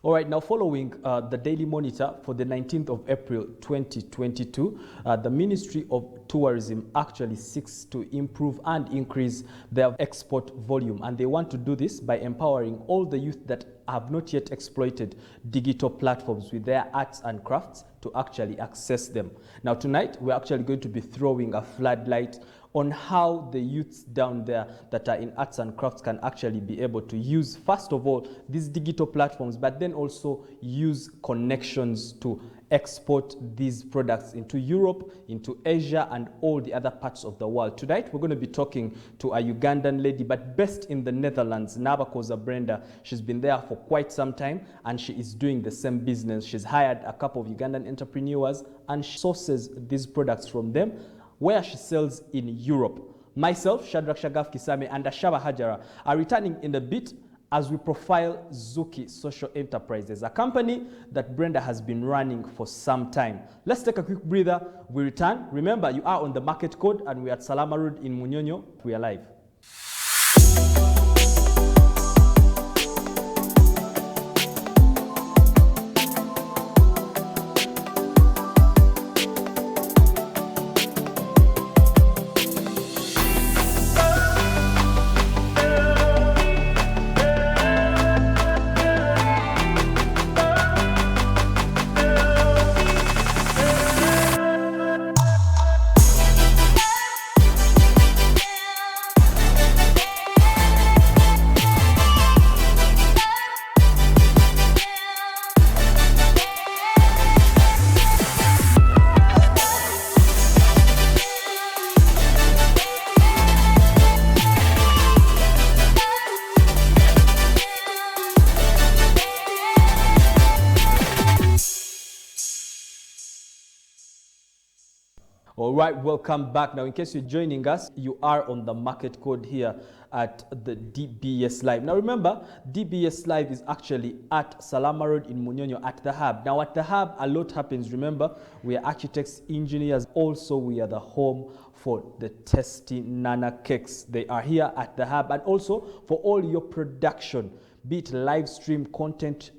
All right, now following the Daily Monitor for the 19th of April 2022, the Ministry of Tourism actually seeks to improve and increase their export volume. And they want to do this by empowering all the youth that have not yet exploited digital platforms with their arts and crafts to actually access them. Now tonight, we're actually going to be throwing a floodlight on how the youths down there that are in arts and crafts can actually be able to use, first of all, these digital platforms, but then also use connections to export these products into Europe, into Asia, and all the other parts of the world. Tonight, we're going to be talking to a Ugandan lady, but based in the Netherlands, Nabakoza Brenda. She's been there for quite some time, and she is doing the same business. She's hired a couple of Ugandan entrepreneurs, and she sources these products from them, where she sells in Europe. Myself, Shadrach Shagaf Kisame, and Ashaba Hajara are returning in a bit as we profile Zuki Social Enterprises, a company that Brenda has been running for some time. Let's take a quick breather. We return. Remember, you are on the Market Code, and we're at Salama Road in Munyonyo. We are live. All right, welcome back. Now, in case you're joining us, you are on the Market Code here at the DBS Live. Now, remember, DBS Live is actually at Salama Road in Munyonyo at the Hub. Now, at the Hub, a lot happens. Remember, we are architects, engineers. Also, we are the home for the tasty Nana cakes. They are here at the Hub. And also, for all your production, be it live stream content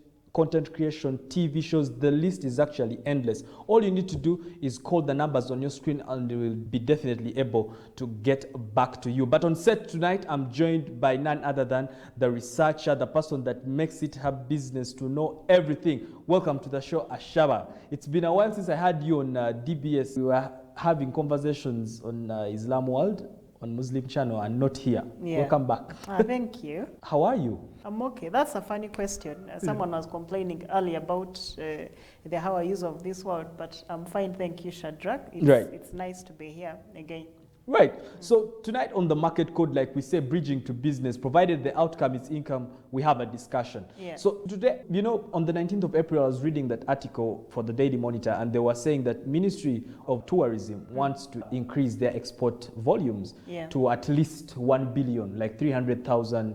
creation, TV shows, the list is actually endless. All you need to do is call the numbers on your screen and they will be definitely able to get back to you. But on set tonight, I'm joined by none other than the researcher, the person that makes it her business to know everything. Welcome to the show, Ashaba. It's been a while since I had you on DBS. We were having conversations on Islam World, on Muslim channel, and not here. Yeah. Welcome back. Thank you. How are you? I'm okay. That's a funny question. Someone was complaining earlier about the how I use of this word, but I'm fine. Thank you, Shadrach. It's nice to be here again. Right. So tonight on the Market Code, like we say, bridging to business, provided the outcome is income, we have a discussion. Yeah. So today, you know, on the 19th of April, I was reading that article for the Daily Monitor, and they were saying that Ministry of Tourism wants to increase their export volumes to at least 1 billion, like 300,000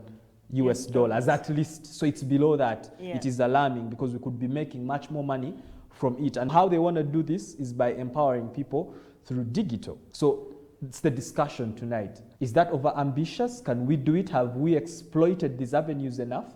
US dollars at least. So it's below that. Yeah. It is alarming because we could be making much more money from it. And how they want to do this is by empowering people through digital. So it's the discussion tonight. Is that over ambitious? Can we do it? Have we exploited these avenues enough?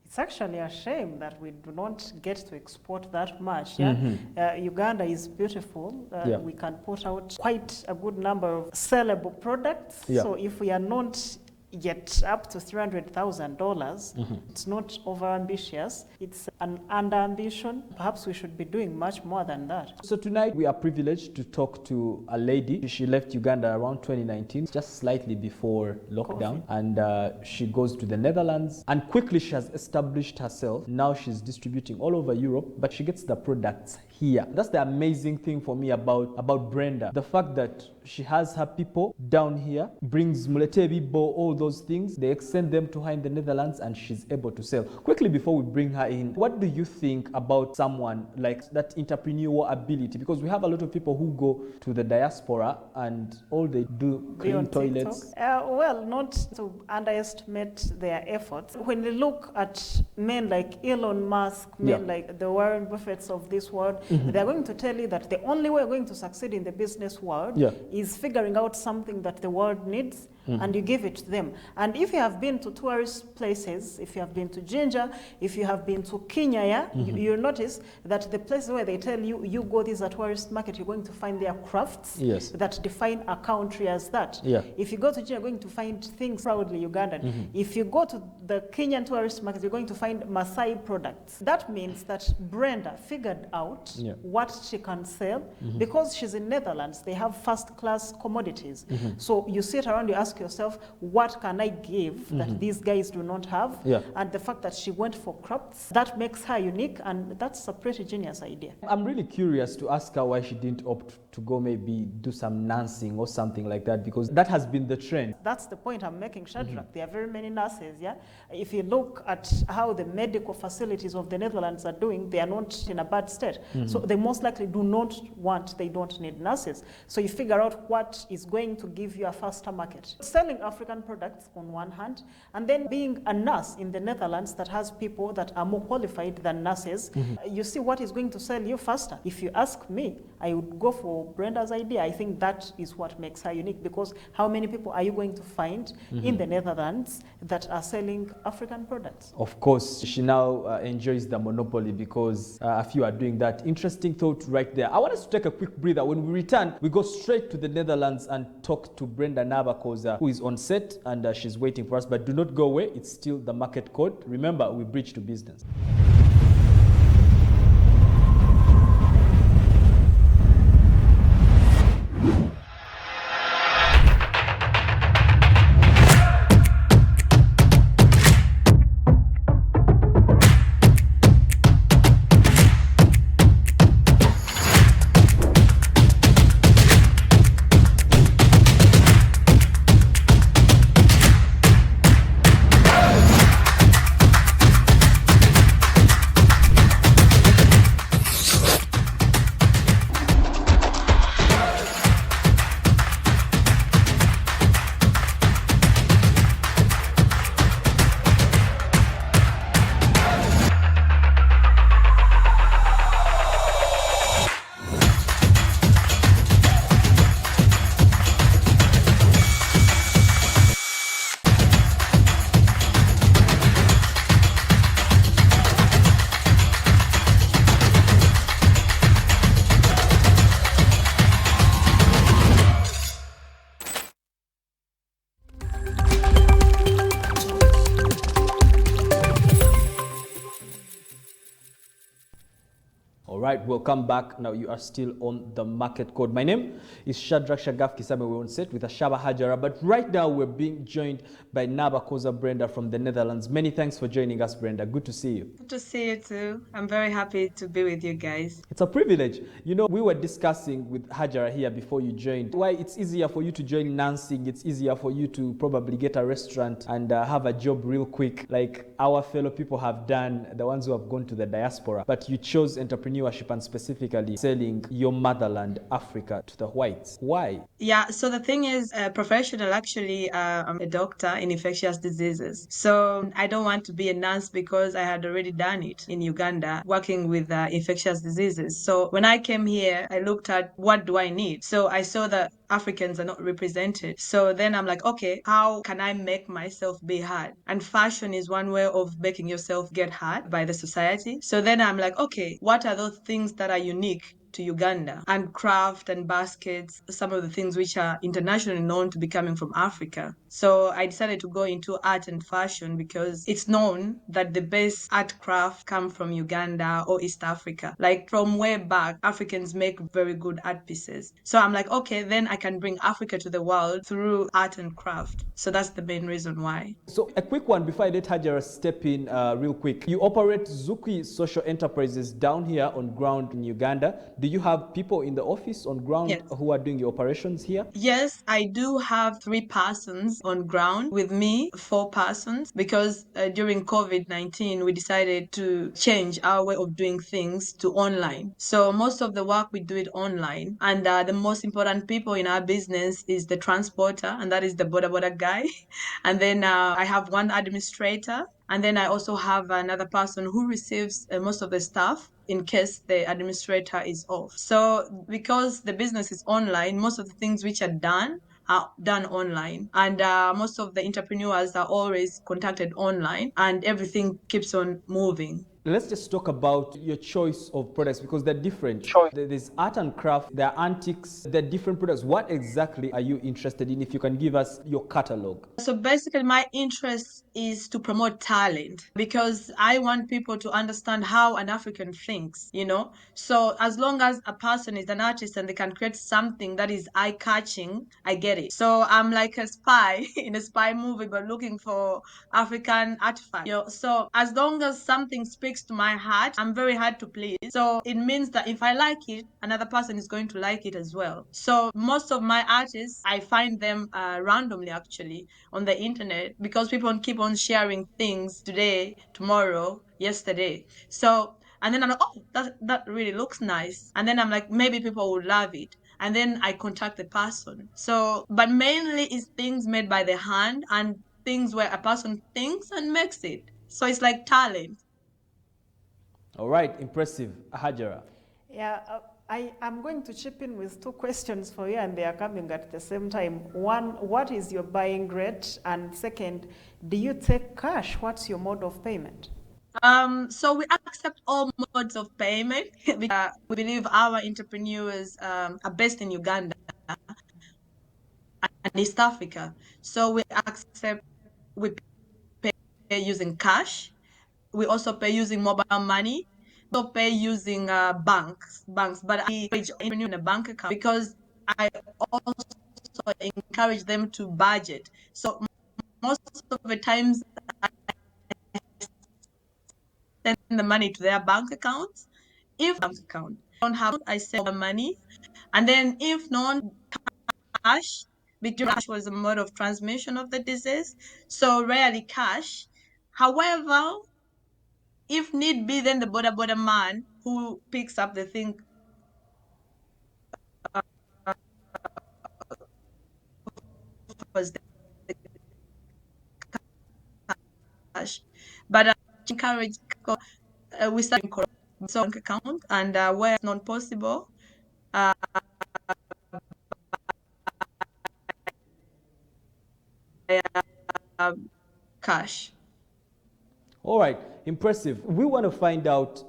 It's actually a shame that we do not get to export that much. Yeah? Mm-hmm. Uganda is beautiful. We can put out quite a good number of sellable products. Yeah. So if we are not yet up to $300,000, it's not over ambitious. It's an under ambition. Perhaps we should be doing much more than that. So tonight we are privileged to talk to a lady. She left Uganda around 2019, just slightly before lockdown. COVID. And she goes to the Netherlands, and quickly she has established herself. Now she's distributing all over Europe, but she gets the products here. That's the amazing thing for me about Brenda. The fact that she has her people down here, brings Muletebi Bo, all those things, they extend them to her in the Netherlands, and she's able to sell. Quickly before we bring her in, what do you think about someone like that entrepreneurial ability? Because we have a lot of people who go to the diaspora and all they do clean toilets. Well, not to underestimate their efforts. When you look at men like Elon Musk, men like the Warren Buffetts of this world, they're going to tell you that the only way we're going to succeed in the business world is figuring out something that the world needs and you give it to them. And if you have been to tourist places, if you have been to Jinja, if you have been to Kenya, yeah, you'll notice that the places where they tell you, you go, this is a tourist market, you're going to find their crafts that define a country as that. If you go to Jinja, you're going to find things proudly Ugandan. If you go to the Kenyan tourist market, you're going to find Maasai products. That means that Brenda figured out what she can sell because she's in Netherlands. They have first-class commodities. So you sit around, you ask yourself, what can I give that these guys do not have? And the fact that she went for crafts, that makes her unique, and that's a pretty genius idea. I'm really curious to ask her why she didn't opt to go maybe do some nursing or something like that, because that has been the trend. That's the point I'm making, Shadrach. There are very many nurses, yeah? If you look at how the medical facilities of the Netherlands are doing, they are not in a bad state. So they most likely do not want, they don't need nurses. So you figure out what is going to give you a faster market. Selling African products on one hand, and then being a nurse in the Netherlands that has people that are more qualified than nurses, you see what is going to sell you faster. If you ask me, I would go for Brenda's idea. I think that is what makes her unique, because how many people are you going to find in the Netherlands that are selling African products? Of course, she now enjoys the monopoly because a few are doing that. Interesting thought right there. I want us to take a quick breather. When we return, we go straight to the Netherlands and talk to Brenda Nabakoza, who is on set, and she's waiting for us. But do not go away. It's still the market code. Remember, we bridge to business. Right, welcome back. Now you are still on the market code. My name is Shadrach Shagaf Kisame. We're on set with Ashaba Hajara, but right now we're being joined by Nabakoza Brenda from the Netherlands. Many thanks for joining us, Brenda. Good to see you. Good to see you too. I'm very happy to be with you guys. It's a privilege. You know, we were discussing with Hajara here before you joined why it's easier for you to join nursing. It's easier for you to probably get a restaurant and have a job real quick, like our fellow people have done, the ones who have gone to the diaspora. But you chose entrepreneurship and specifically selling your motherland, Africa, to the whites. Why? Yeah, so the thing is, professional, actually, I'm a doctor in infectious diseases. So I don't want to be a nurse because I had already done it in Uganda, working with infectious diseases. So when I came here, I looked at what do I need? So I saw that Africans are not represented. So then I'm like, okay, how can I make myself be heard? And fashion is one way of making yourself get heard by the society. So then I'm like, okay, what are those things that are unique to Uganda? And craft and baskets, some of the things which are internationally known to be coming from Africa. So I decided to go into art and fashion because it's known that the best art craft come from Uganda or East Africa. Like from way back, Africans make very good art pieces. So I'm like, okay, then I can bring Africa to the world through art and craft. So that's the main reason why. So a quick one before I let Hajara step in real quick. You operate Zuki Social Enterprises down here on ground in Uganda. Do you have people in the office on ground who are doing your operations here? Yes, I do have 3 persons on ground. With me, 4 persons, because during COVID-19, we decided to change our way of doing things to online. So most of the work, we do it online. And the most important people in our business is the transporter, and that is the border guy. And then I have one administrator. And then I also have another person who receives most of the stuff in case the administrator is off. So because the business is online, most of the things which are done are done online, and most of the entrepreneurs are always contacted online, and everything keeps on moving. Let's just talk about your choice of products, because they're different. There's art and craft, there are antiques, there are different products. What exactly are you interested in? If you can give us your catalog. So basically, my interest is to promote talent, because I want people to understand how an African thinks, you know? So as long as a person is an artist and they can create something that is eye-catching, I get it. So I'm like a spy in a spy movie, but looking for African artifacts. You know? So as long as something speaks to my heart, I'm very hard to please. So it means that if I like it, another person is going to like it as well. So most of my artists, I find them randomly actually on the internet, because people keep on sharing things today, tomorrow, yesterday. So and then I'm like, oh, that really looks nice. And then I'm like, maybe people would love it. And then I contact the person. So, but mainly it's things made by the hand and things where a person thinks and makes it. So it's like talent. All right, impressive. Hajara. Yeah, I'm going to chip in with two questions for you, and they are coming at the same time. One, what is your buying rate? And second, do you take cash? What's your mode of payment? So we accept all modes of payment. We believe our entrepreneurs are based in Uganda and East Africa. So we pay using cash. We also pay using mobile money. We also pay using banks. But I encourage entrepreneur in a bank account, because I also encourage them to budget. So most of the times I send the money to their bank accounts. If bank account don't have, I send the money, and then if not, cash. Because cash was a mode of transmission of the disease, so rarely cash. However, if need be, then the border man who picks up the thing was the cash. But I encourage, we start bank account, and where it's not possible, cash. All right, impressive. We want to find out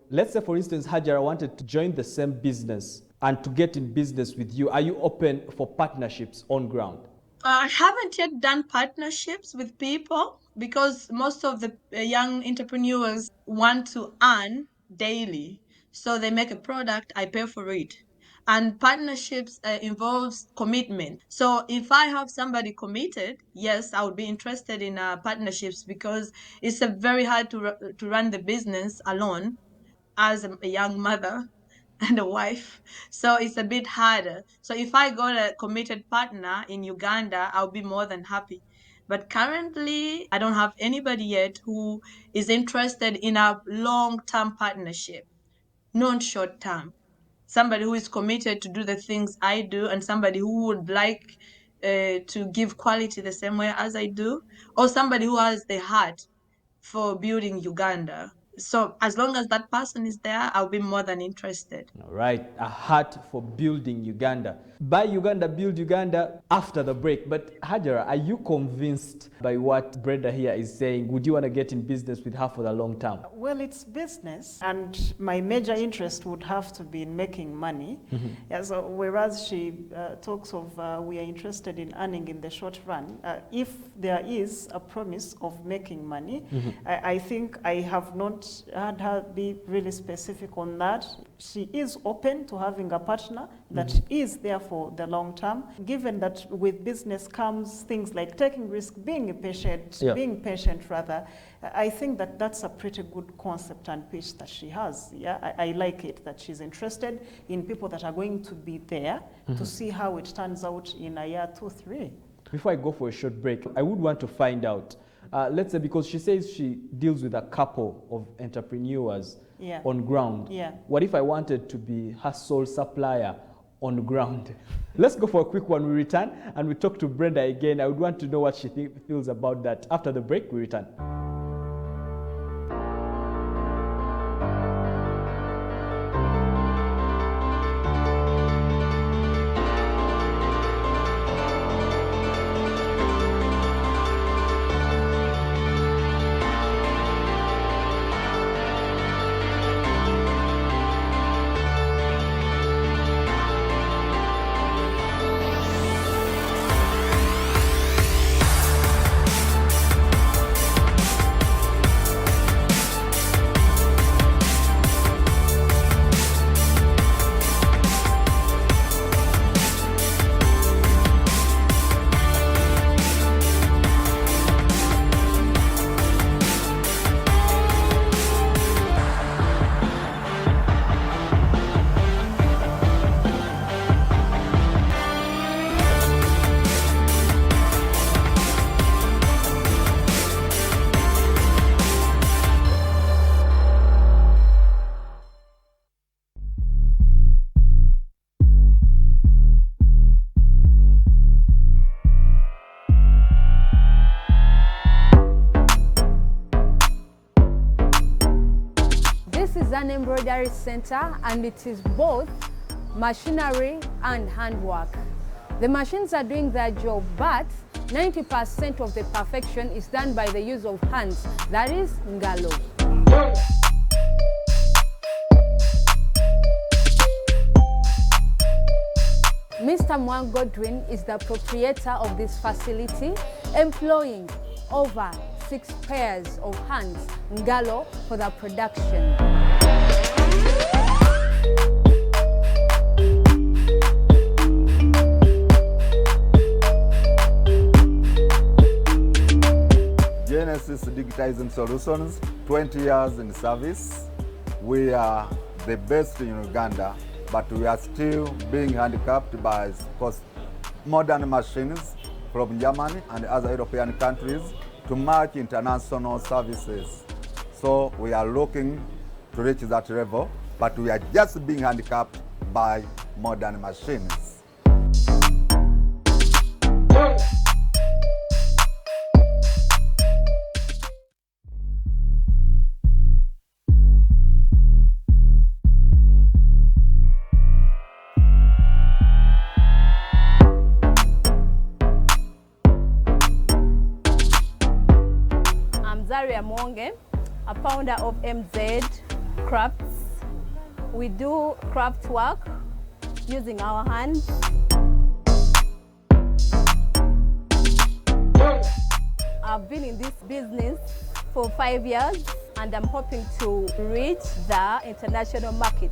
let's say, for instance, Hajara wanted to join the same business and to get in business with you. Are you open for partnerships on ground? I haven't yet done partnerships with people, because most of the young entrepreneurs want to earn daily. So they make a product, I pay for it. And partnerships involves commitment. So if I have somebody committed, yes, I would be interested in partnerships, because it's very hard to run the business alone as a young mother and a wife. So it's a bit harder. So if I got a committed partner in Uganda, I'll be more than happy. But currently, I don't have anybody yet who is interested in a long-term partnership, not short-term. Somebody who is committed to do the things I do, and somebody who would like to give quality the same way as I do, or somebody who has the heart for building Uganda. So as long as that person is there, I'll be more than interested. All right, a heart for building Uganda. Buy Uganda, build Uganda after the break. But Hajara, are you convinced by what Brenda here is saying? Would you want to get in business with her for the long term? Well, it's business, and my major interest would have to be in making money. Yeah, so whereas she talks of we are interested in earning in the short run, if there is a promise of making money, I think I have not had her be really specific on that. She is open to having a partner that is there for the long term, given that with business comes things like taking risk, being patient, rather. I think that that's a pretty good concept and pitch that she has. Yeah, I like it, that she's interested in people that are going to be there to see how it turns out in a year, 2, 3. Before I go for a short break, I would want to find out, let's say, because she says she deals with a couple of entrepreneurs on ground. Yeah. What if I wanted to be her sole supplier on ground? Let's go for a quick one. We return and we talk to Brenda again. I would want to know what she feels about that. After the break, we return. is an embroidery center, and it is both machinery and handwork. The machines are doing their job, but 90% of the perfection is done by the use of hands, that is ngalo. Mr. Mwan Godwin is the proprietor of this facility, employing over 6 pairs of hands, ngalo, for the production. Genesis Digitizing Solutions, 20 years in service. We are the best in Uganda, but we are still being handicapped by modern machines from Germany and other European countries to match international services. So we are looking to reach that level, but we are just being handicapped by modern machines. A founder of MZ Crafts. We do craft work using our hands. I've been in this business for 5 years, and I'm hoping to reach the international market.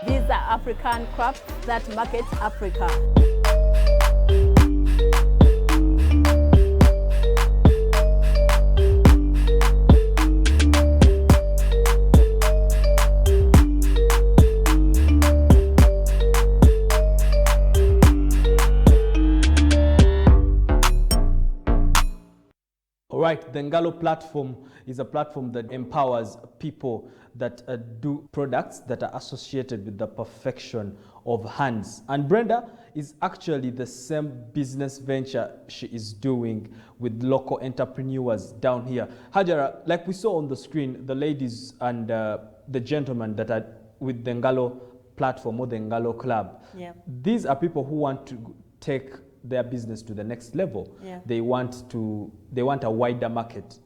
These are African crafts that market Africa. Right, the Ngalo platform is a platform that empowers people that do products that are associated with the perfection of hands. And Brenda is actually the same business venture she is doing with local entrepreneurs down here. Hajara, like we saw on the screen, the ladies and the gentlemen that are with the Ngalo platform or the Ngalo club, yeah. These are people who want to take their business to the next level. Yeah. They want a wider market.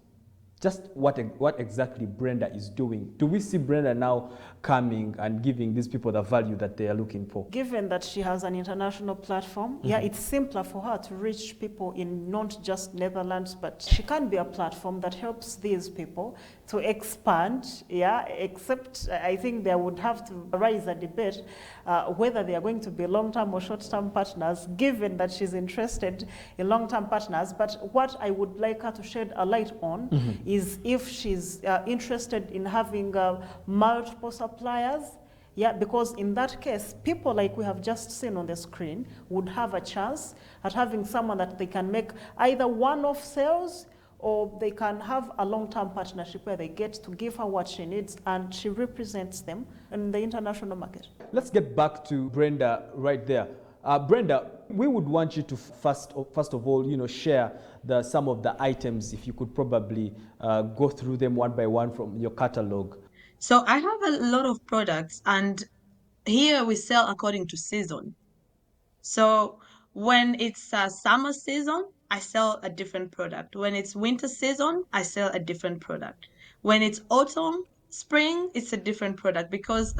Just what exactly Brenda is doing. Do we see Brenda now coming and giving these people the value that they are looking for? Given that she has an international platform, yeah, it's simpler for her to reach people in not just Netherlands, but she can be a platform that helps these people to expand, yeah, except I think there would have to arise a debate whether they are going to be long-term or short-term partners, given that she's interested in long-term partners. But what I would like her to shed a light on is if she's interested in having multiple suppliers. Yeah, because in that case, people like we have just seen on the screen would have a chance at having someone that they can make either one-off sales, or they can have a long-term partnership where they get to give her what she needs and she represents them in the international market. Let's get back to Brenda right there. Brenda, we would want you to first of all, share some of the items, if you could probably go through them one by one from your catalog. So I have a lot of products, and here we sell according to season. So when it's summer season, I sell a different product. When it's winter season, I sell a different product. When it's autumn, spring, it's a different product, because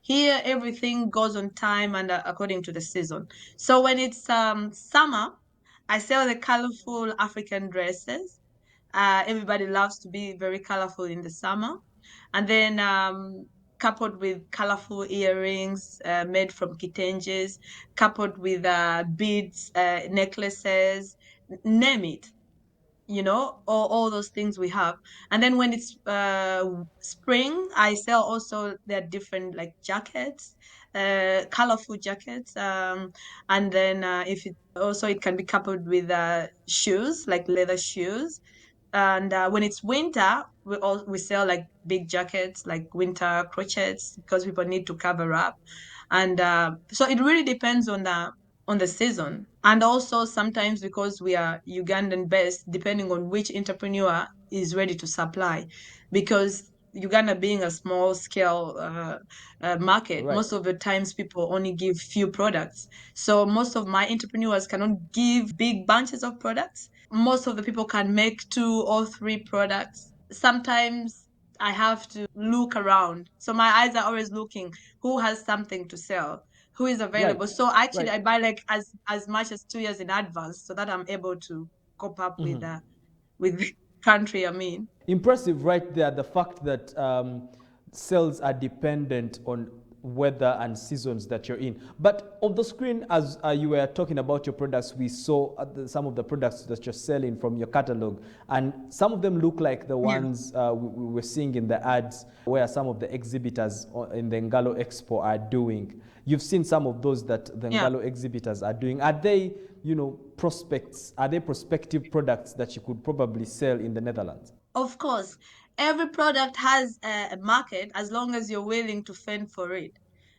here everything goes on time and according to the season. So when it's summer, I sell the colorful African dresses. Everybody loves to be very colorful in the summer. And then coupled with colorful earrings made from kitenjes, coupled with beads, necklaces, name it, all those things we have. And then when it's spring, I sell also their different like jackets, colorful jackets. And then if it can be coupled with shoes, like leather shoes. And when it's winter, we sell like big jackets, like winter crochets, because people need to cover up. And so it really depends on on the season. And also sometimes because we are Ugandan based, depending on which entrepreneur is ready to supply. Because Uganda being a small scale market, Right. most of the times people only give few products. So most of my entrepreneurs cannot give big bunches of products. Most of the people can make 2 or 3 products. Sometimes I have to look around. So my eyes are always looking who has something to sell, who is available. Right. So actually, Right. I buy like as much as 2 years in advance so that I'm able to cope up with the country I'm in. Impressive right there, the fact that sales are dependent on weather and seasons that you're in. But on the screen, as you were talking about your products, we saw some of the products that you're selling from your catalog, and some of them look like the ones we were seeing in the ads where some of the exhibitors in the Ngalo Expo are doing. You've seen some of those that the Ngalo exhibitors are doing. Are they, prospects? Are they prospective products that you could probably sell in the Netherlands? Of course, every product has a market as long as you're willing to fend for it.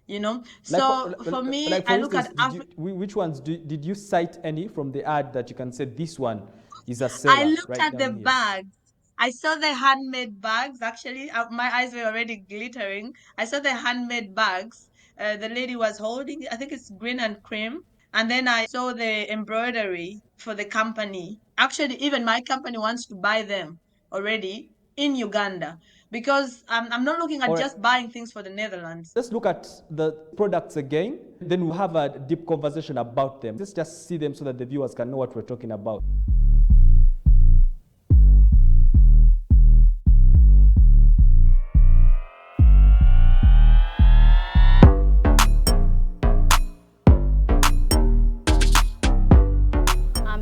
Like So for me, like I for look instance, at Africa. which ones did you cite any from the ad that you can say this one is a I seller looked right at the down here? bags. I saw the handmade bags. Actually, my eyes were already glittering. I saw the handmade bags. The lady was holding, I think it's green and cream. And then I saw the embroidery for the company. Actually, even my company wants to buy them already in Uganda because I'm not looking All at right, just buying things for the Netherlands. let's look at the products again. Then we'll have a deep conversation about them. Let's just see them so that the viewers can know what we're talking about.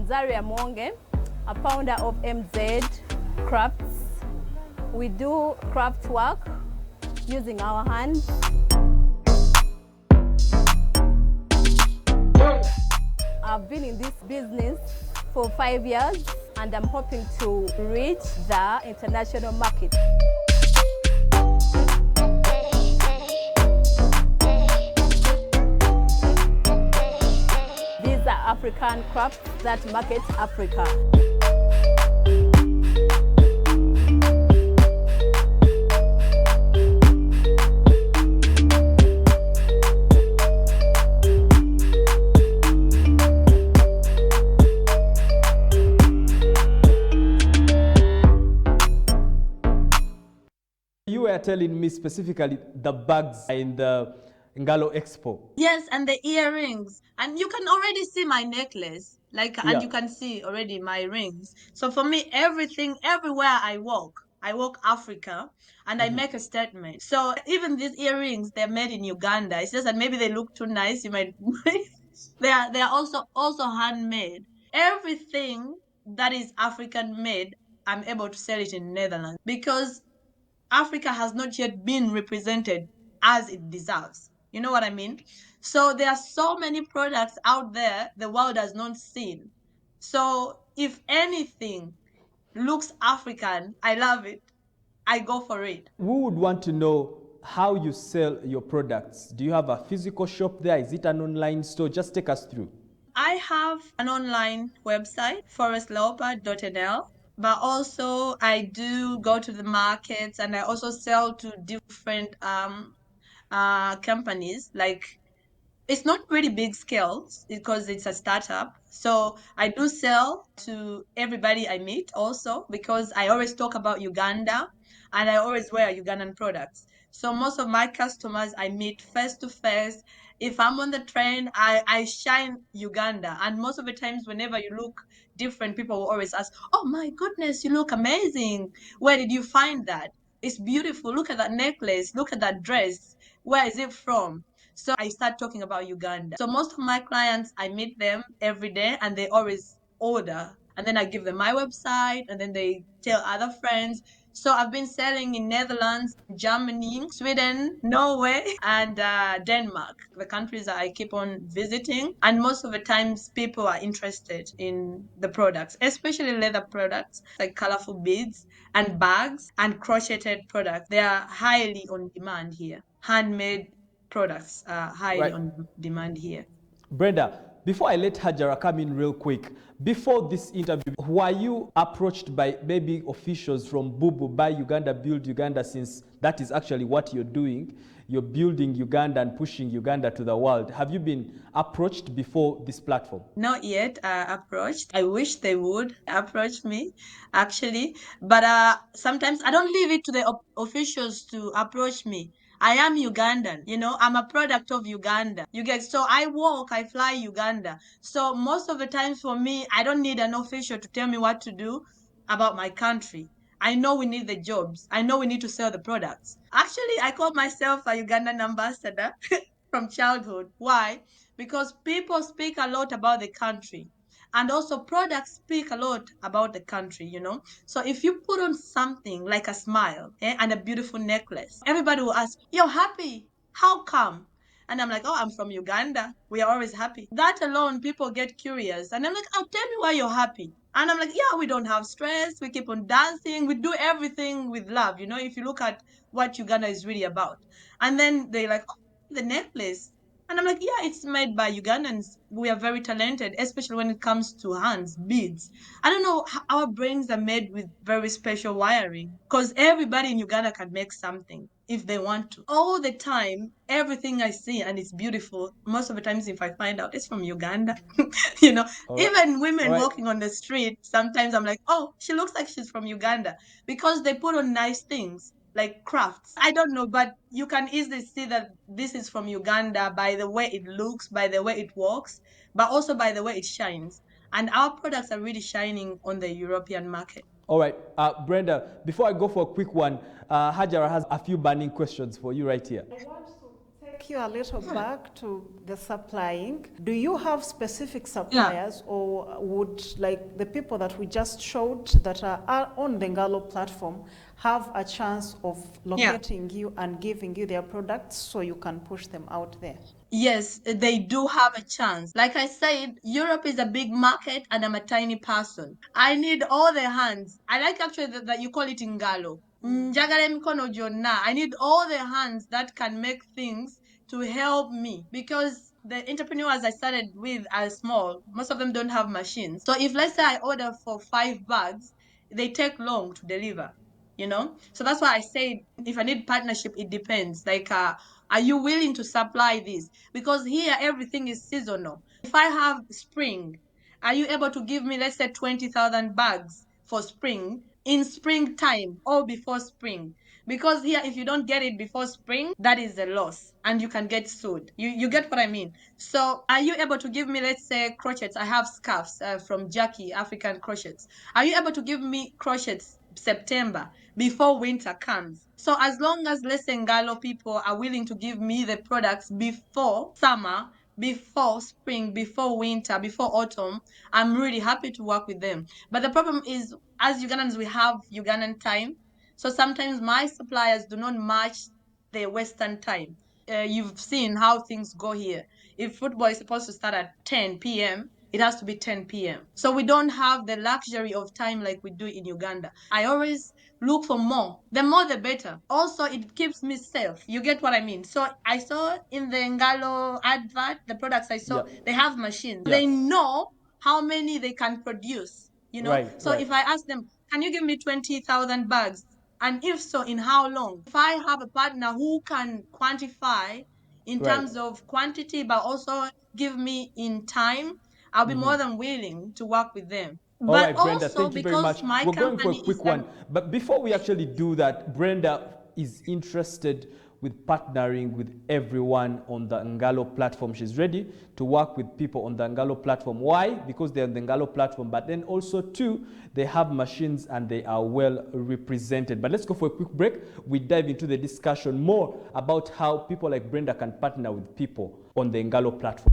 Zaria Monge, a founder of MZ Crafts. We do craft work using our hands. I've been in this business for 5 years and I'm hoping to reach the international market. These are African crafts that market Africa. You were telling me specifically the bags in the Ngalo Expo. Yes, and the earrings. And you can already see my necklace. And you can see already my rings. So for me, everything, everywhere I walk Africa and I make a statement. So even these earrings, they're made in Uganda. It's just that maybe they look too nice. You might they are also handmade. Everything that is African made, I'm able to sell it in Netherlands because Africa has not yet been represented as it deserves. You know what I mean? So there are so many products out there the world has not seen. So if anything looks African, I love it. I go for it. We would want to know how you sell your products. Do you have a physical shop there? Is it an online store? Just take us through. I have an online website, forestleopard.nl, but also I do go to the markets and I also sell to different companies. Like, it's not really big scale because it's a startup. So I do sell to everybody I meet also because I always talk about Uganda and I always wear Ugandan products. So most of my customers I meet face to face. If I'm on the train, I shine Uganda. And most of the times, whenever you look different, people will always ask, "Oh my goodness, you look amazing. Where did you find that? It's beautiful. Look at that necklace. Look at that dress. Where is it from?" So I start talking about Uganda. So most of my clients, I meet them every day and they always order. And then I give them my website and then they tell other friends. So I've been selling in Netherlands, Germany, Sweden, Norway, and Denmark, the countries that I keep on visiting. And most of the times people are interested in the products, especially leather products like colorful beads and bags and crocheted products. They are highly on demand here. Handmade products are highly Right. on demand here. Brenda, Before I let Hajara come in real quick, before this interview, were you approached by maybe officials from Bubu, Buy Uganda, Build Uganda, since that is actually what you're doing? You're building Uganda and pushing Uganda to the world. Have you been approached before this platform? Not yet approached. I wish they would approach me, actually. But sometimes I don't leave it to the officials to approach me. I am Ugandan, I'm a product of Uganda. So I walk, I fly Uganda. So most of the times for me, I don't need an official to tell me what to do about my country. I know we need the jobs. I know we need to sell the products. Actually, I call myself a Ugandan ambassador from childhood. Why? Because people speak a lot about the country. And also products speak a lot about the country. So if you put on something like a smile and a beautiful necklace, everybody will ask, you're happy. How come? And I'm like, oh, I'm from Uganda. We are always happy. That alone, people get curious. And I'm like, oh, tell me why you're happy. And I'm like, yeah, we don't have stress. We keep on dancing. We do everything with love. If you look at what Uganda is really about. And then they're like, oh, the necklace. And I'm like, yeah, it's made by Ugandans. We are very talented, especially when it comes to hands, beads. I don't know, our brains are made with very special wiring because everybody in Uganda can make something if they want to. All the time, everything I see and it's beautiful, most of the times if I find out it's from Uganda, even women walking on the street, sometimes I'm like, oh, she looks like she's from Uganda because they put on nice things. Like crafts. I don't know, but you can easily see that this is from Uganda by the way it looks, by the way it walks, but also by the way it shines. And our products are really shining on the European market. All right, Brenda, before I go for a quick one, Hajara has a few burning questions for you right here. I want to take you a little back to the supplying. Do you have specific suppliers, or would like the people that we just showed that are on the Ngalo platform have a chance of locating you and giving you their products so you can push them out there? Yes, they do have a chance. Like I said, Europe is a big market and I'm a tiny person. I need all the hands. I like actually that you call it Ngalo. Njagala mikono jonna. I need all the hands that can make things to help me, because the entrepreneurs I started with are small. Most of them don't have machines. So if let's say I order for 5 bags, they take long to deliver. So that's why I said if I need partnership, it depends. Like, are you willing to supply this? Because here everything is seasonal. If I have spring, are you able to give me, let's say, 20,000 bags for spring in springtime or before spring? Because here, if you don't get it before spring, that is a loss and you can get sued. You get what I mean? So are you able to give me, let's say, crochets? I have scarves from Jackie, African Crochets. Are you able to give me crochets September before winter comes? So as long as, let's say, Ngalo people are willing to give me the products before summer, before spring, before winter, before autumn, I'm really happy to work with them. But the problem is, as Ugandans, we have Ugandan time. So sometimes my suppliers do not match the Western time. You've seen how things go here. If football is supposed to start at 10 p.m., it has to be 10 p.m. So we don't have the luxury of time like we do in Uganda. I always look for more. The more, the better. Also, it keeps me safe. You get what I mean? So I saw in the Ngalo advert, the products I saw, they have machines. They know how many they can produce. If I ask them, can you give me 20,000 bags? And if so, in how long? If I have a partner who can quantify in terms of quantity, but also give me in time, I'll be more than willing to work with them. All right, Brenda, thank you very much. We're going for a quick one. But before we actually do that, Brenda is interested with partnering with everyone on the Ngalo platform. She's ready to work with people on the Ngalo platform. Why? Because they're on the Ngalo platform, but then also too, they have machines and they are well represented. But let's go for a quick break. We dive into the discussion more about how people like Brenda can partner with people on the Ngalo platform.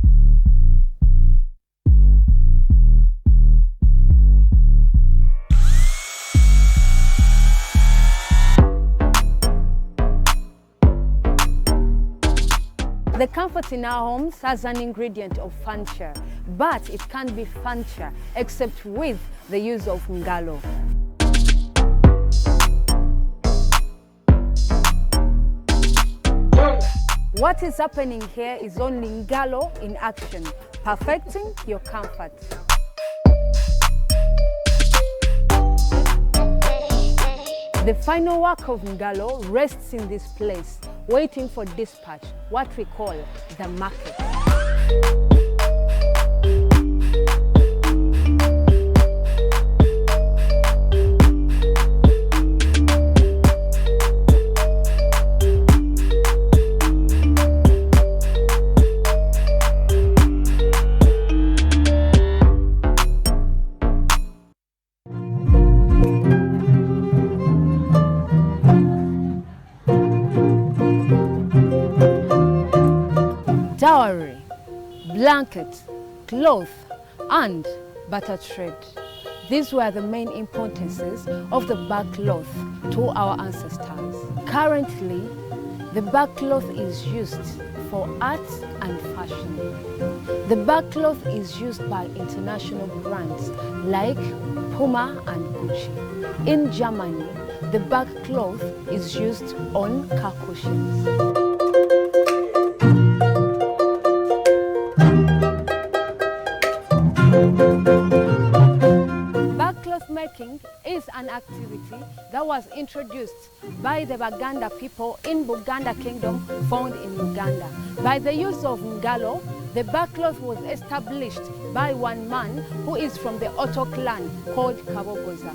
The comfort in our homes has an ingredient of furniture, but it can't be furniture except with the use of Ngalo. What is happening here is only Ngalo in action. perfecting your comfort. The final work of Ngalo rests in this place, waiting for dispatch, what we call the market. Dowry, blanket, cloth, and butter thread. These were the main importances of the bark cloth to our ancestors. Currently, the bark cloth is used for art and fashion. The bark cloth is used by international brands like Puma and Gucci. In Germany, the bark cloth is used on car cushions. Bark cloth making is an activity that was introduced by the Baganda people in Buganda Kingdom found in Uganda. By the use of Ngalo, the bark cloth was established by one man who is from the Otto clan called Kabogoza.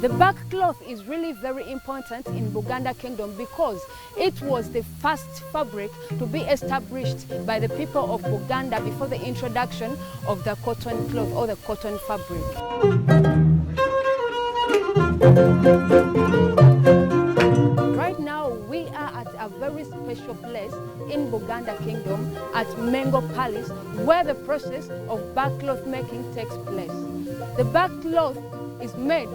The bark cloth is really very important in Buganda Kingdom because it was the first fabric to be established by the people of Buganda before the introduction of the cotton cloth or the cotton fabric. Right now, we are at a very special place in Buganda Kingdom at Mengo Palace, where the process of bark cloth making takes place. The bark cloth is made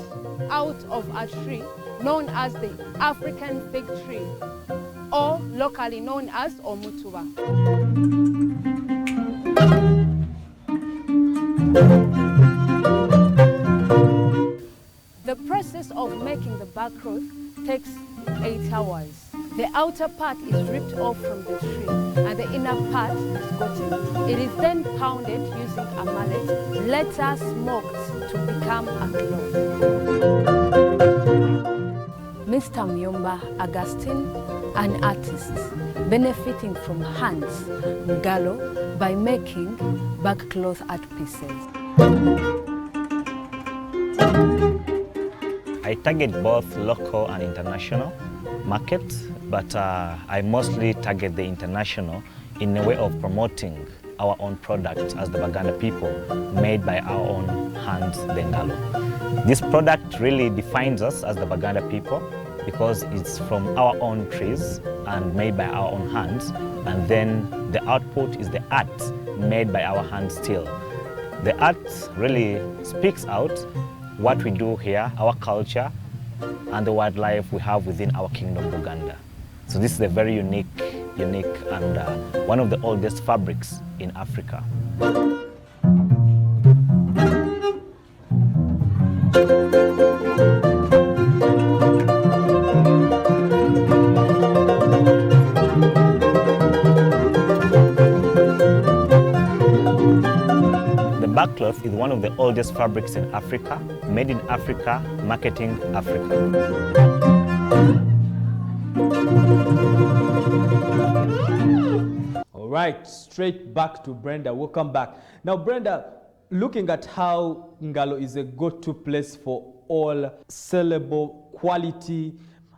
out of a tree known as the African fig tree, or locally known as Omutuba. The process of making the bark cloth takes 8 hours. The outer part is ripped off from the tree and the inner part is gotten. It is then pounded using a mallet, later smoked to become a cloth. Mr. Myomba Augustine, an artist, benefiting from Hans Ngalo by making bark cloth art pieces. I target both local and international markets, but I mostly target the international in a way of promoting our own products as the Baganda people, made by our own hands, the Ngalo. This product really defines us as the Baganda people because it's from our own trees and made by our own hands, and then the output is the art made by our hands still. The art really speaks out what we do here, our culture, and the wildlife we have within our kingdom, Uganda. So this is a very unique and one of the oldest fabrics in Africa. The bark cloth is one of the oldest fabrics in Africa, made in Africa, marketing Africa. All right, straight back to Brenda. Welcome back. Now, Brenda, looking at how Ngalo is a go-to place for all sellable quality,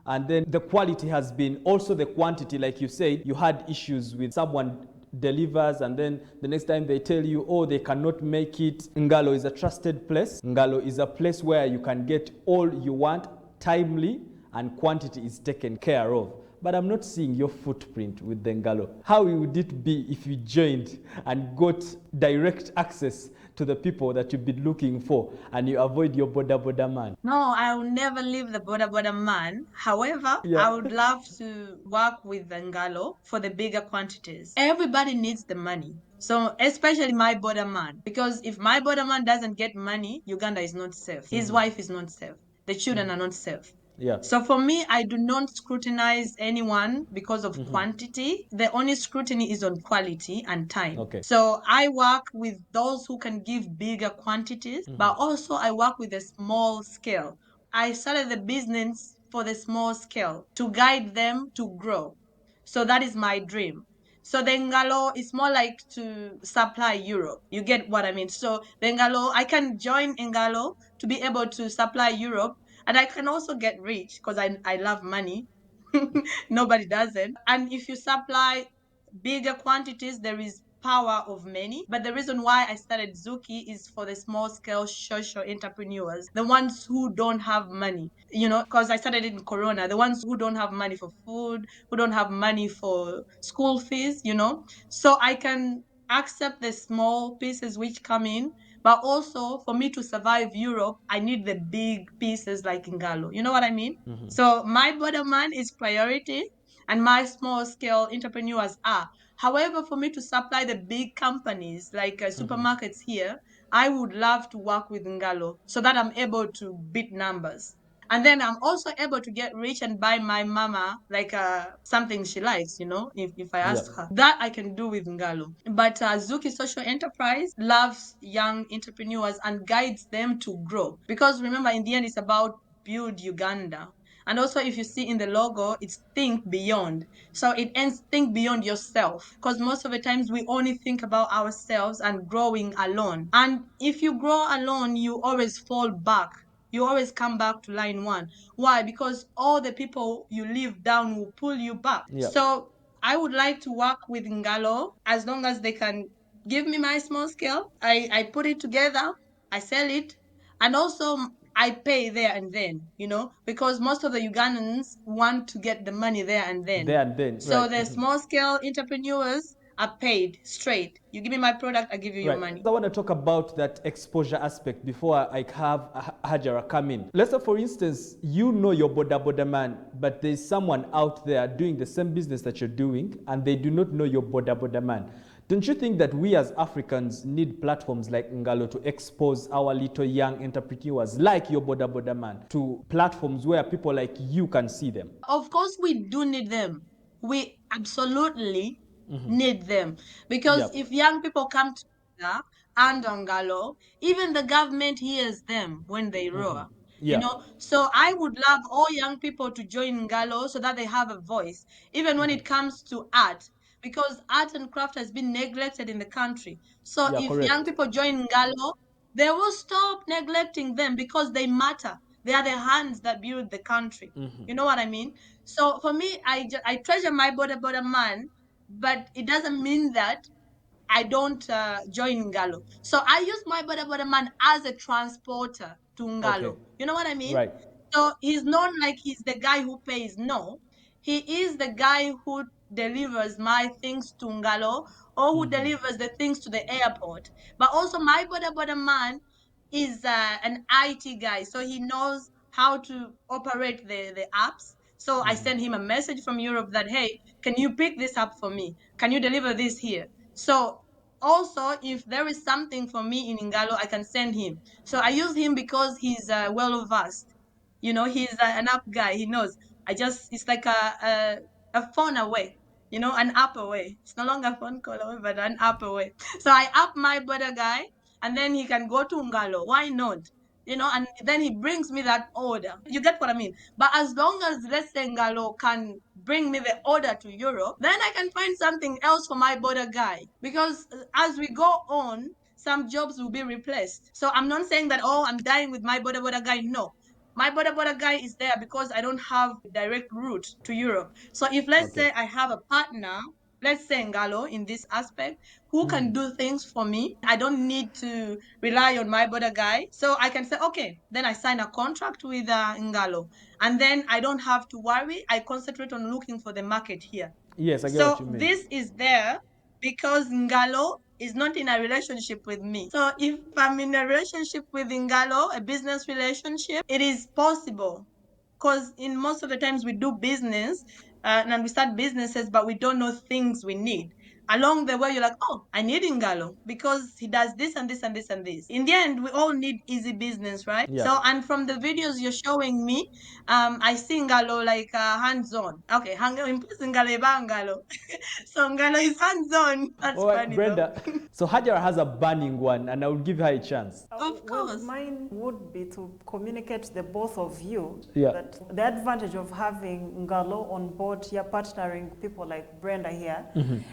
and then the quality has been also the quantity. Like you said, you had issues with someone delivers and then the next time they tell you, oh, they cannot make it. Ngalo is a trusted place. Ngalo is a place where you can get all you want timely and quantity is taken care of. But I'm not seeing your footprint with the Ngalo. How would it be if you joined and got direct access to the people that you've been looking for and you avoid your border man? No, I will never leave the border man. However, Yeah. I would love to work with the Ngalo for the bigger quantities. Everybody needs the money. So especially my border man, because if my border man doesn't get money, Uganda is not safe. His wife is not safe. The children are not safe. Yeah. So for me, I do not scrutinize anyone because of quantity. The only scrutiny is on quality and time. Okay. So I work with those who can give bigger quantities, but also I work with a small scale. I started the business for the small scale to guide them to grow. So that is my dream. So the Ngalo is more like to supply Europe. You get what I mean? So the Ngalo, I can join Ngalo to be able to supply Europe, and I can also get rich because I love money. Nobody doesn't. And if you supply bigger quantities, there is power of many. But the reason why I started Zuki is for the small scale social entrepreneurs, the ones who don't have money, because I started it in Corona, the ones who don't have money for food, who don't have money for school fees, So I can accept the small pieces which come in, but also for me to survive Europe, I need the big pieces like Ngalo. You know what I mean? So my bottom line is priority and my small scale entrepreneurs are. However, for me to supply the big companies like supermarkets here, I would love to work with Ngalo so that I'm able to beat numbers. And then I'm also able to get rich and buy my mama like something she likes, if I ask her. That I can do with Ngalo. But Zuki Social Enterprise loves young entrepreneurs and guides them to grow. Because remember, in the end, it's about build Uganda. And also, if you see in the logo, it's think beyond. So it ends think beyond yourself. Because most of the times we only think about ourselves and growing alone. And if you grow alone, you always fall back. You always come back to line one. Why? Because all the people you leave down will pull you back. Yeah. So I would like to work with Ngalo as long as they can give me my small scale. I put it together, I sell it, and also I pay there and then, because most of the Ugandans want to get the money there and then. There and then, So right. the small scale entrepreneurs are paid straight. You give me my product, I give you your money. I want to talk about that exposure aspect before I have Hajara come in. Let's say, for instance, you know your boda man, but there's someone out there doing the same business that you're doing, and they do not know your boda man. Don't you think that we as Africans need platforms like Ngalo to expose our little young entrepreneurs like your boda man to platforms where people like you can see them? Of course, we do need them. We absolutely need them. Because if young people come together and Ngalo, even the government hears them when they roar. So I would love all young people to join Ngalo so that they have a voice, even when it comes to art, because art and craft has been neglected in the country. So if young people join Ngalo, they will stop neglecting them because they matter. They are the hands that build the country. You know what I mean? So for me, I treasure my border man, but it doesn't mean that I don't join Ngalo. So I use my border man as a transporter to Ngalo. You know what I mean? Right. So he's not like he's the guy who pays. No, he is the guy who delivers my things to Ngalo or who delivers the things to the airport. But also my border man is an IT guy, so he knows how to operate the apps. So I send him a message from Europe that, hey, can you pick this up for me? Can you deliver this here? So also, if there is something for me in Ngalo, I can send him. So I use him because he's well versed. He's an app guy. He knows. It's like a phone away. An app away. It's no longer a phone call away, but an app away. So I app my brother guy, and then he can go to Ngalo. Why not? And then he brings me that order. You get what I mean? But as long as, let's say, Ngalo can bring me the order to Europe, then I can find something else for my border guy. Because as we go on, some jobs will be replaced. So I'm not saying that, oh, I'm dying with my border guy. No. My border guy is there because I don't have direct route to Europe. So if, let's say, I have a partner, let's say Ngalo in this aspect, who can do things for me, I don't need to rely on my border guy. So I can say, okay, then I sign a contract with Ngalo. And then I don't have to worry. I concentrate on looking for the market here. Yes, I get what you So mean. this is there because Ngalo is not in a relationship with me. So if I'm in a relationship with Ngalo, a business relationship, it is possible. Because in most of the times we do business and we start businesses, but we don't know things we need. Along the way, you're like, oh, I need Ngalo because he does this and this and this and this. In the end, we all need easy business, right? Yeah. So, and from the videos you're showing me, I see Ngalo like hands-on. Okay, Ngalo. So Ngalo is hands-on. That's All right, funny, Brenda. though. So Hajara has a burning one, and I will give her a chance. Of Well, course. mine would be to communicate the both of you Yeah. that the advantage of having Ngalo on board here, partnering people like Brenda here,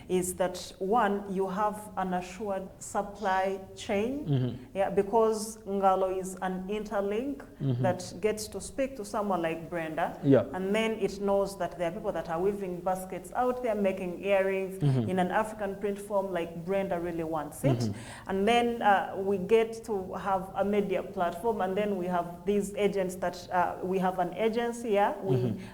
is that one, you have an assured supply chain, yeah, because Ngalo is an interlink that gets to speak to someone like Brenda, Yeah. and then it knows that there are people that are weaving baskets out there, making earrings in an African print form like Brenda really wants it. And then we get to have a media platform, and then we have these agents that we have an agency here.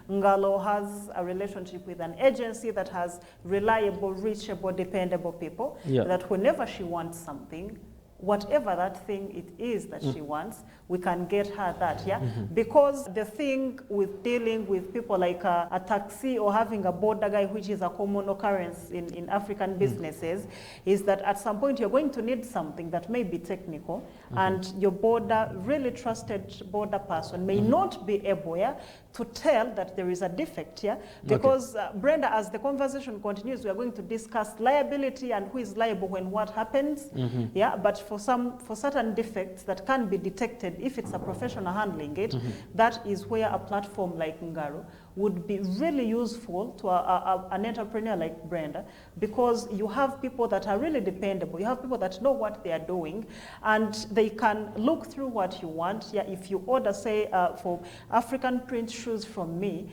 Ngalo has a relationship with an agency that has reliable, reachable, dependable people, Yeah. that whenever she wants something, whatever that thing it is that she wants, we can get her that, yeah? Because the thing with dealing with people like a taxi or having a border guy, which is a common occurrence in African businesses, is that at some point you're going to need something that may be technical, and your really trusted border person may not be able, yeah, to tell that there is a defect here, because Brenda, as the conversation continues, we are going to discuss liability and who is liable when what happens, yeah, but for certain defects that can be detected if it's a professional handling it, that is where a platform like Ngalo would be really useful to an entrepreneur like Brenda, because you have people that are really dependable. You have people that know what they are doing, and they can look through what you want. Yeah, if you order, say, for African print shoes from me,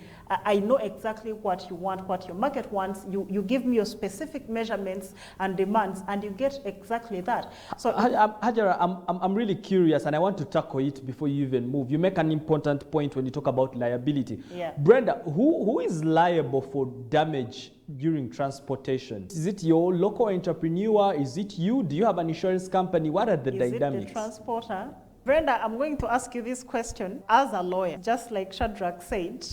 I know exactly what you want, what your market wants. You give me your specific measurements and demands, and you get exactly that. So, Hajara, I'm really curious, and I want to tackle it before you even move. You make an important point when you talk about liability. Yeah. Brenda, who is liable for damage during transportation? Is it your local entrepreneur? Is it you? Do you have an insurance company? What are the dynamics? Is it the transporter? Brenda, I'm going to ask you this question as a lawyer. Just like Shadrach said,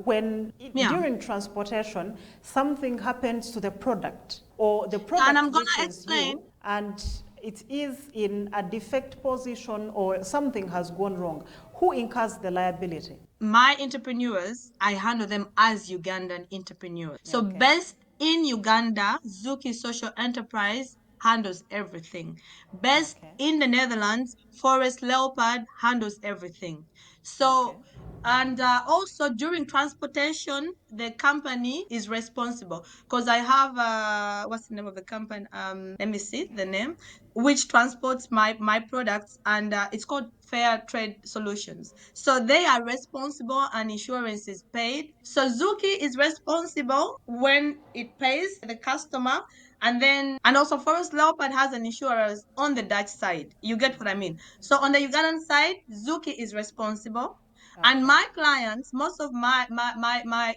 during transportation, something happens to the product, or the product And I'm gonna reaches explain. you, and it is in a defect position or something has gone wrong. Who incurs the liability? My entrepreneurs, I handle them as Ugandan entrepreneurs. So based in Uganda, Zuki Social Enterprise handles everything. Based in the Netherlands, Forest Leopard handles everything. So, and also during transportation, the company is responsible, because I have, what's the name of the company? Let me see the name, which transports my products, and it's called Fair Trade Solutions. So they are responsible, and insurance is paid. So Zuki is responsible when it pays the customer, and also Forest Leopard has an insurance on the Dutch side. You get what I mean? So on the Ugandan side, Zuki is responsible. And my clients, most of my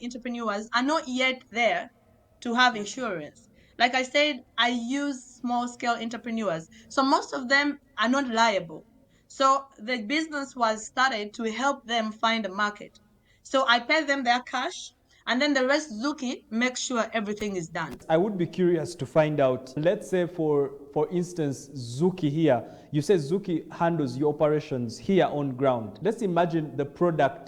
entrepreneurs are not yet there to have insurance. Like I said, I use small scale entrepreneurs. So most of them are not liable. So the business was started to help them find a market. So I pay them their cash, and then the rest Zuki makes sure everything is done. I would be curious to find out, let's say for instance, Zuki here, you say Zuki handles your operations here on ground. Let's imagine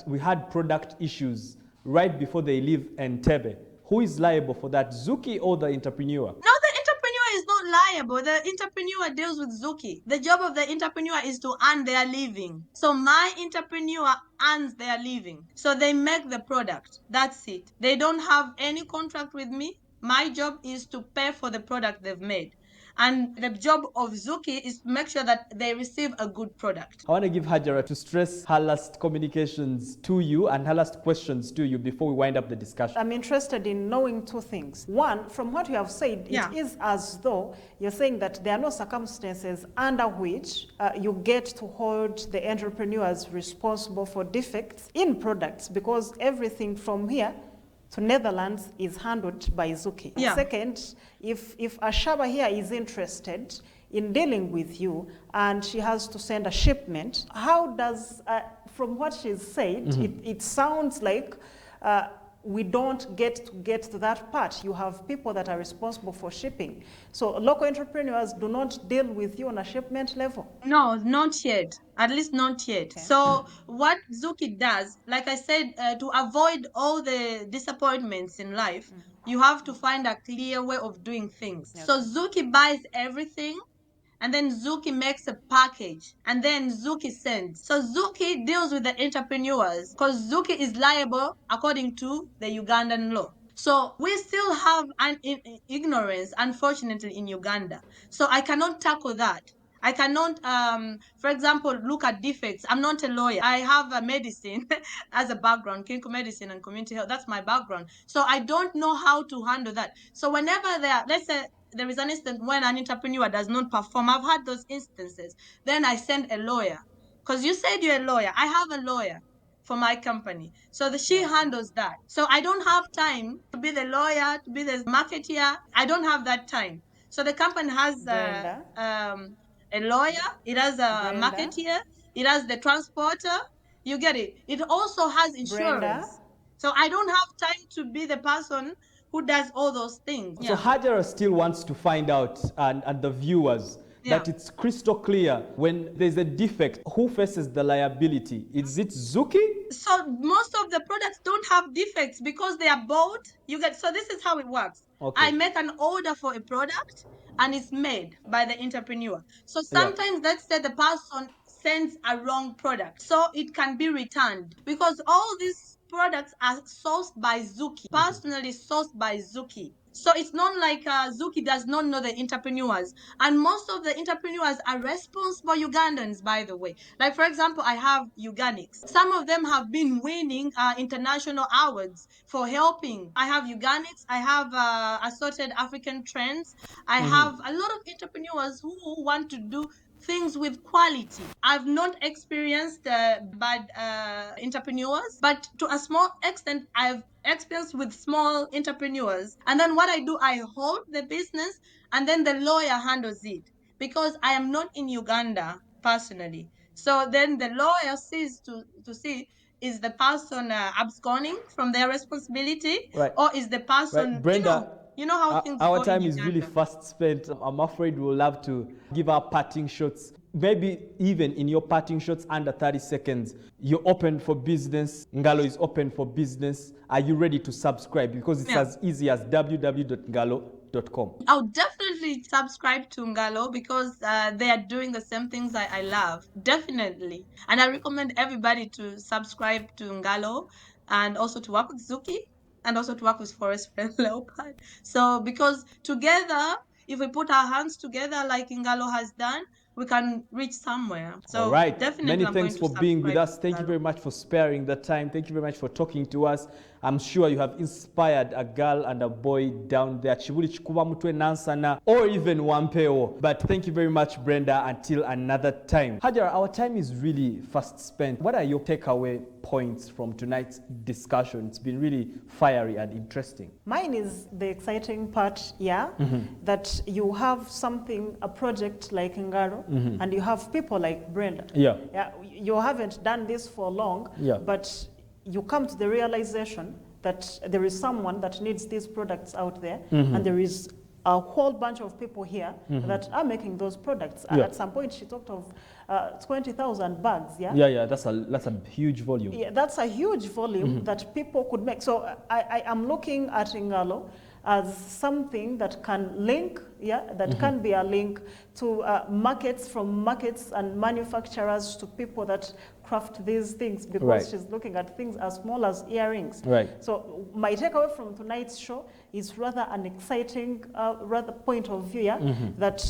we had product issues right before they leave Entebbe. Who is liable for that, Zuki or the entrepreneur? No, the entrepreneur is not liable. The entrepreneur deals with Zuki. The job of the entrepreneur is to earn their living. So my entrepreneur earns their living. So they make the product. That's it. They don't have any contract with me. My job is to pay for the product they've made. And the job of Zuki is to make sure that they receive a good product. I want to give Hajara to stress her last communications to you and her last questions to you before we wind up the discussion. I'm interested in knowing two things. One, from what you have said, it is as though you're saying that there are no circumstances under which you get to hold the entrepreneurs responsible for defects in products, because everything from here to Netherlands is handled by Zuki. Yeah. Second, if Ashaba here is interested in dealing with you and she has to send a shipment, how does, from what she's said, it sounds like we don't get to that part. You have people that are responsible for shipping. So local entrepreneurs do not deal with you on a shipment level. No, not yet. At least not yet. Okay. So what Zuki does, like I said, to avoid all the disappointments in life, you have to find a clear way of doing things. Okay. So Zuki buys everything, and then Zuki makes a package, and then Zuki sends. So Zuki deals with the entrepreneurs because Zuki is liable according to the Ugandan law. So we still have an ignorance, unfortunately, in Uganda. So I cannot tackle that. I cannot, for example, look at defects. I'm not a lawyer. I have a medicine as a background, clinical medicine and community health. That's my background. So I don't know how to handle that. So whenever let's say there is an instance when an entrepreneur does not perform, I've had those instances. Then I send a lawyer. Because you said you're a lawyer. I have a lawyer for my company. So she handles that. So I don't have time to be the lawyer, to be the marketeer. I don't have that time. So the company has a lawyer, it has a marketeer, it has the transporter. You get it. It also has insurance. So I don't have time to be the person who does all those things. So Hajara still wants to find out, and the viewers, that it's crystal clear when there's a defect, who faces the liability? Is it Zuki? So most of the products don't have defects because they are bought. So this is how it works. Okay. I make an order for a product and it's made by the entrepreneur. So sometimes let's say the person sends a wrong product, so it can be returned because all these products are sourced by Zuki, personally sourced by Zuki. So it's not like Zuki does not know the entrepreneurs. And most of the entrepreneurs are responsible Ugandans, by the way. Like, for example, I have Uganics. Some of them have been winning international awards for helping. I have Uganics. I have assorted African trends. I have a lot of entrepreneurs who want to do things with quality. I've not experienced bad entrepreneurs, but to a small extent, I've experienced with small entrepreneurs. And then what I do, I hold the business and then the lawyer handles it because I am not in Uganda personally. So then the lawyer sees to see, is the person absconding from their responsibility, or is the person, Brenda, you know how things our go time in is Uganda. really fast spent. I'm afraid we'll have to give our parting shots. Maybe even in your parting shots under 30 seconds, you're open for business. Ngalo is open for business. Are you ready to subscribe? Because it's as easy as www.ngalo.com. I'll definitely subscribe to Ngalo because they are doing the same things I love. Definitely. And I recommend everybody to subscribe to Ngalo and also to work with Zuki and also to work with Forest Leopard. So because together, if we put our hands together like Ngalo has done, we can reach somewhere. So all right. definitely Many thanks for being with us. Thank you very much for sparing the time. Thank you very much for talking to us. I'm sure you have inspired a girl and a boy down there, or even Wampeo. But thank you very much, Brenda. Until another time. Hajara, our time is really fast spent. What are your takeaway points from tonight's discussion? It's been really fiery and interesting. Mine is the exciting part, that you have something, a project like Ngaro, and you have people like Brenda. You haven't done this for long, but you come to the realization that there is someone that needs these products out there, and there is a whole bunch of people here that are making those products. At some point, she talked of 20,000 bags. That's a huge volume. Yeah, that's a huge volume that people could make. So I am looking at Ngalo as something that can link, that can be a link to markets, from markets and manufacturers to people that craft these things, because she's looking at things as small as earrings. So my takeaway from tonight's show is rather an exciting point of view, that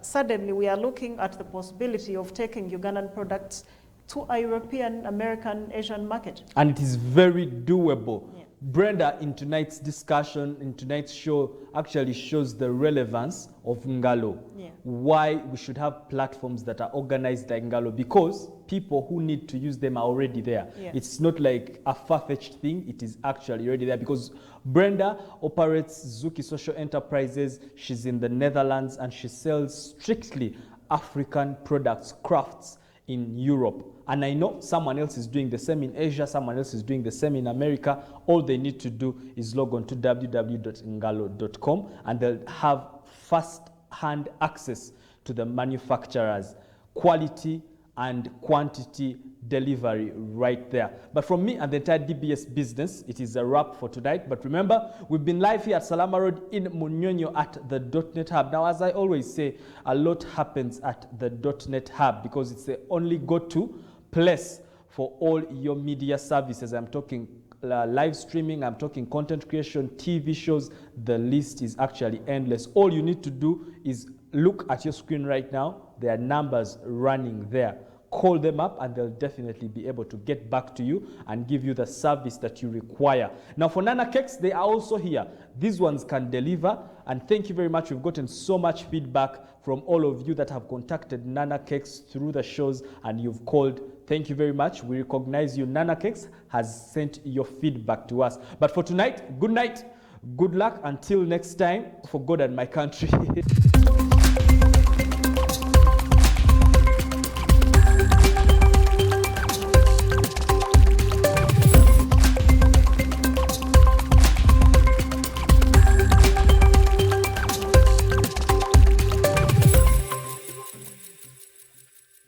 suddenly we are looking at the possibility of taking Ugandan products to a European, American, Asian market. And it is very doable. Brenda, in tonight's discussion, in tonight's show, actually shows the relevance of Ngalo. Why we should have platforms that are organized like Ngalo, because people who need to use them are already there. It's not like a far-fetched thing, it is actually already there, because Brenda operates Zuki Social Enterprises. She's in the Netherlands and she sells strictly African products, crafts, in Europe. And I know someone else is doing the same in Asia, someone else is doing the same in America. All they need to do is log on to www.ngalo.com and they'll have first-hand access to the manufacturers' quality and quantity delivery right there. But from me and the entire DBS business, it is a wrap for tonight. But remember, we've been live here at Salama Road in Munyonyo at the .NET Hub. Now, as I always say, a lot happens at the .NET Hub because it's the only go-to place for all your media services. I'm talking live streaming, I'm talking content creation, TV shows. The list is actually endless. All you need to do is look at your screen right now. There are numbers running there. Call them up and they'll definitely be able to get back to you and give you the service that you require. Now for Nana Cakes, they are also here. These ones can deliver, and thank you very much. We've gotten so much feedback from all of you that have contacted Nana Cakes through the shows and you've called. Thank you very much. We recognize you. Nana Cakes has sent your feedback to us. But for tonight, good night, good luck until next time, for God and my country.